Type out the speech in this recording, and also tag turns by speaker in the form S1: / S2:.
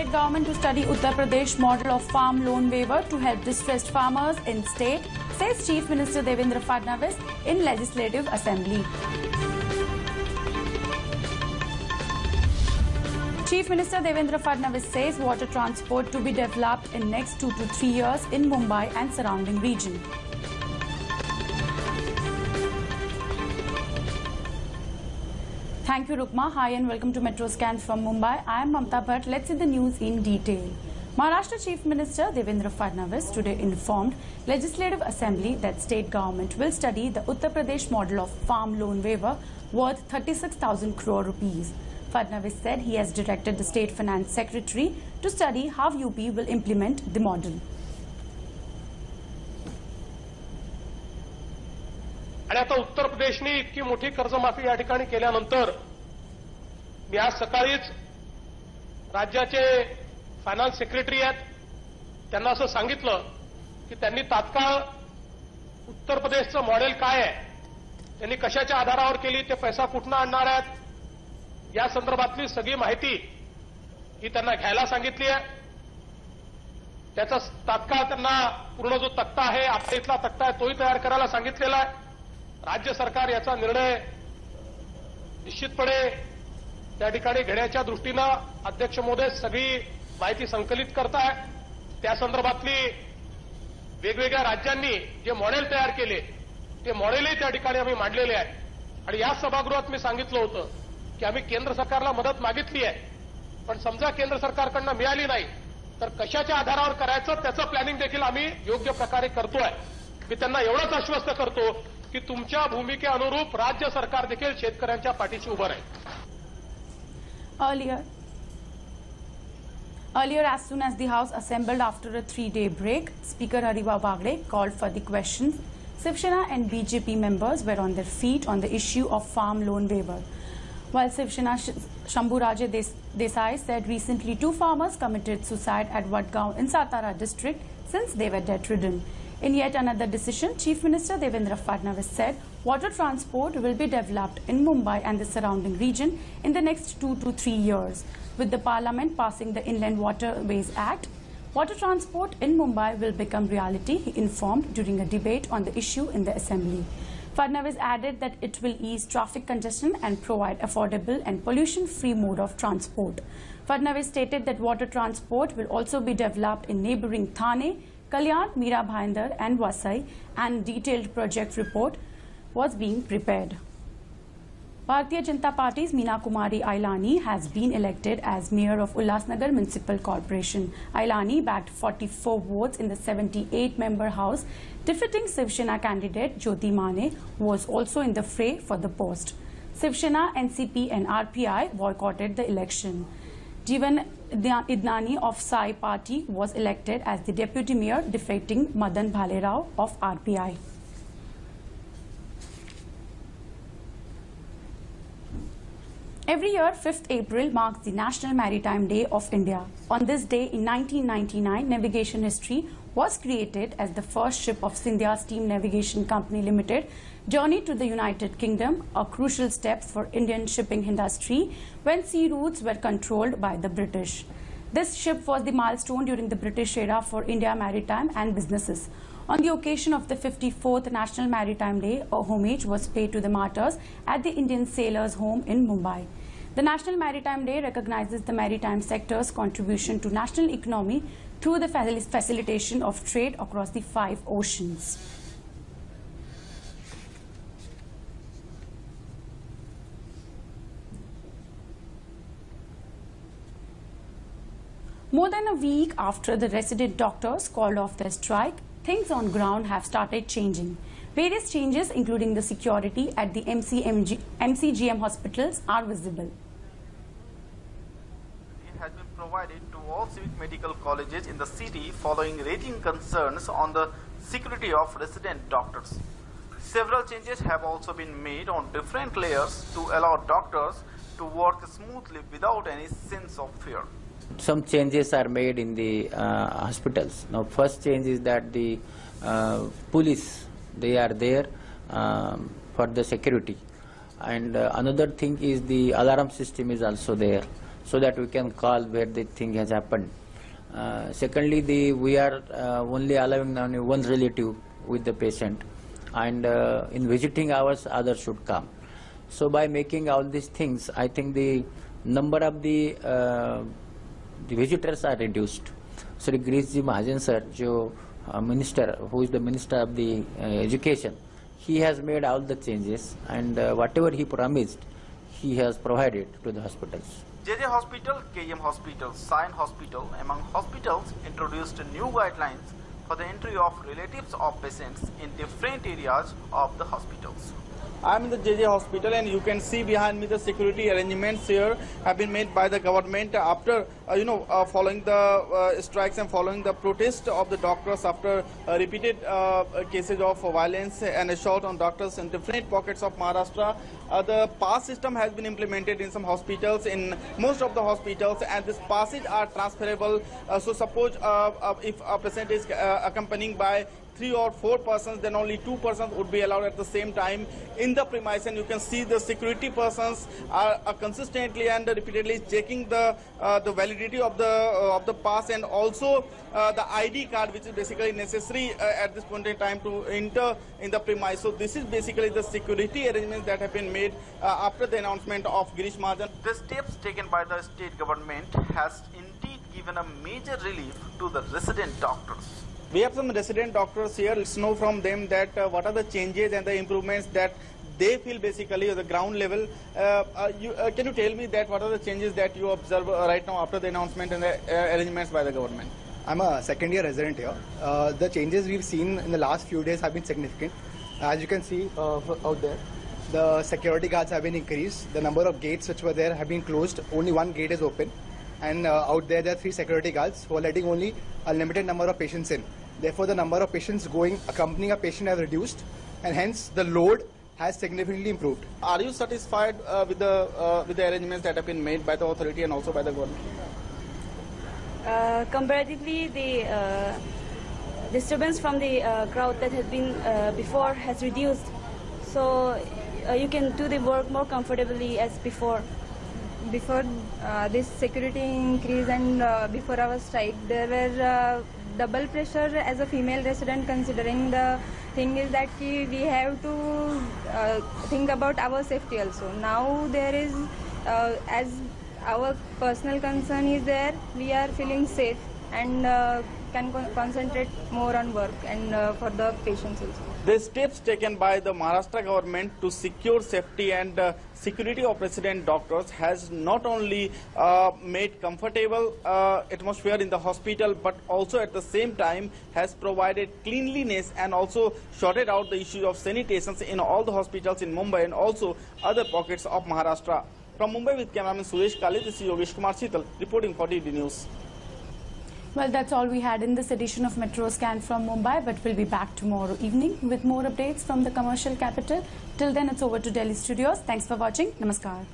S1: state government to study Uttar Pradesh model of farm loan waiver to help distressed farmers in state, says Chief Minister Devendra Fadnavis in Legislative Assembly. Chief Minister Devendra Fadnavis says water transport to be developed in next 2 to 3 years in Mumbai and surrounding region. Thank you, Rukma. Hi and welcome to Metro Scans from Mumbai. I am Mamta Bhatt. Let's see the news in detail. Maharashtra Chief Minister Devendra Fadnavis today informed Legislative Assembly that state government will study the Uttar Pradesh model of farm loan waiver worth 36,000 crore rupees. Fadnavis said he has directed the State Finance Secretary to study how UP will implement the model.
S2: आणि आता उत्तर प्रदेशने इतकी मोठी कर्जमाफी या ठिकाणी केल्यानंतर मी आज सकाळीच राज्याचे फायनान्स सेक्रेटरी आहेत त्यांना असं सांगितलं की त्यांनी तात्काळ उत्तर प्रदेशचं मॉडेल काय आहे, त्यांनी कशाच्या आधारावर केली, ते पैसा कुठून आणणार आहेत, या संदर्भातली सगळी माहिती ही त्यांना घ्यायला सांगितली आहे. त्याचा तात्काळ त्यांना पूर्ण जो तक्ता आहे, आपल्या इथला तक्ता आहे, तोही तयार करायला सांगितलेला आहे. राज्य सरकार याचा निर्णय निश्चितपणे त्या ठिकाणी घेण्याच्या दृष्टीनं अध्यक्ष महोदय सगळी माहिती संकलित करत आहे. त्या संदर्भातली वेगवेगळ्या राज्यांनी जे मॉडेल तयार केले ते मॉडेलही त्या ठिकाणी आम्ही मांडलेले आहे. आणि या सभागृहात मी सांगितलं होतं की आम्ही केंद्र सरकारला मदत मागितली आहे, पण समजा केंद्र सरकारकडनं मिळाली नाही तर कशाच्या आधारावर करायचं त्याचं प्लॅनिंग देखील आम्ही योग्य प्रकारे करतोय. मी त्यांना एवढंच आश्वस्त करतो की तुमच्या भूमिकेअनुरूप राज्य सरकार देखील शेतकऱ्यांच्या पाठीशी उभं राहील.
S1: Earlier, as soon as the House assembled after a 3-day break, Speaker Hariva Bagde called for the questions. Shiv Sena and BJP members were on their feet on the issue of farm loan waiver. While Shiv Sena Shambhuraje Desai said recently 2 farmers committed suicide at Wadgaon in Satara district since they were debt-ridden. In yet another decision, Chief Minister Devendra Fadnavis said water transport will be developed in Mumbai and the surrounding region in the next 2 to 3 years. With the Parliament passing the Inland Waterways Act, water transport in Mumbai will become reality, he informed during a debate on the issue in the Assembly. Fadnavis added that it will ease traffic congestion and provide affordable and pollution-free mode of transport. Fadnavis stated that water transport will also be developed in neighbouring Thane, Kalyan, Mira Bhayandar and Vasai, and detailed project report was being prepared. Bharatiya Janata Party's Meena Kumari Ailani has been elected as Mayor of Ulhasnagar Municipal Corporation. Ailani bagged 44 votes in the 78-member House, defeating Shiv Sena candidate Jyoti Mane, who was also in the fray for the post. Shiv Sena, NCP and RPI boycotted the election. Jeevan Idnani of Sai Party was elected as the deputy mayor, defeating Madan Bhalerao of RPI. Every year, 5th April marks the National Maritime Day of India. On this day in 1999, Navigation History was created as the first ship of Scindia Steam Navigation Company Limited journeyed to the United Kingdom, a crucial step for Indian shipping industry when sea routes were controlled by the British. This ship was the milestone during the British era for India maritime and businesses. On the occasion of the 54th National Maritime Day, a homage was paid to the martyrs at the Indian Sailors' Home in Mumbai. The National Maritime Day recognizes the maritime sector's contribution to national economy through the facilitation of trade across the 5 oceans. More than a week after the resident doctors called off their strike, things on ground have started changing. Various changes, including the security at the MCGM hospitals, are visible.
S3: It has been provided to all civic medical colleges in the city following raising concerns on the security of resident doctors. Several changes have also been made on different layers to allow doctors to work smoothly without any sense of fear.
S4: Some changes are made in the hospitals. Now, first change is that the police, they are there for the security, and another thing is the alarm system is also there. so that we can call where the thing has happened. Secondly, we are only allowing only one relative with the patient, and in visiting hours others should come. So by making all these things, I think the number of the visitors are reduced. Shri Girishji Mahajan sir, minister, who is the minister of the education, he has made all the changes, and whatever he promised, he has provided to the hospitals.
S3: JJ Hospital, KM Hospital, Sion Hospital, among hospitals introduced new guidelines for the entry of relatives of patients in different areas of the hospitals. I am in the JJ Hospital, and you can see behind me the security arrangements here have been made by the government after following the strikes and following the protest of the doctors after repeated cases of violence and assault on doctors in different pockets of Maharashtra. The pass system has been implemented in some hospitals, in most of the hospitals, and these passes are transferable. So suppose if a patient is accompanying by 3 or 4 persons, then only 2 persons would be allowed at the same time in the premise, and you can see the security persons are consistently and repeatedly checking the validity of the pass, and also the ID card, which is basically necessary at this point in time to enter in the premise. So this is basically the security arrangements that have been made after the announcement of Girish Mahajan. The steps taken by the state government has indeed given a major relief to the resident doctors. We have some resident doctors here. Let's know from them that what are the changes and the improvements that they feel basically at the ground level. Can you tell me that what are the changes that you observe right now after the announcement and the arrangements by the government?
S5: I'm a second-year resident here. The changes we've seen in the last few days have been significant. As you can see out there, the security guards have been increased. The number of gates which were there have been closed. Only one gate is open. And out there are 3 security guards who are letting only a limited number of patients in. Therefore, the number of patients accompanying a patient has reduced, and hence the load has significantly improved.
S3: Are you satisfied with the arrangements that have been made by the authority and also by the government?
S6: Comparatively, the disturbance from the crowd that had been before has reduced, so you can do the work more comfortably as before.
S7: Before this security increase and before our strike, there were double pressure as a female resident, considering the thing is that we have to think about our safety also. Now there is, as our personal concern is there, we are feeling safe and can concentrate more on work and for the patients also.
S3: The steps taken by the Maharashtra government to secure safety and security of resident doctors has not only made comfortable atmosphere in the hospital, but also at the same time has provided cleanliness and also sorted out the issue of sanitation in all the hospitals in Mumbai and also other pockets of Maharashtra. From Mumbai with cameraman Suresh Kale, this is Yogesh Kumar Sheetal reporting for DD News.
S1: Well, that's all we had in this edition of Metro Scan from Mumbai, but we'll be back tomorrow evening with more updates from the commercial capital. Till then, it's over to Delhi studios. Thanks for watching. Namaskar.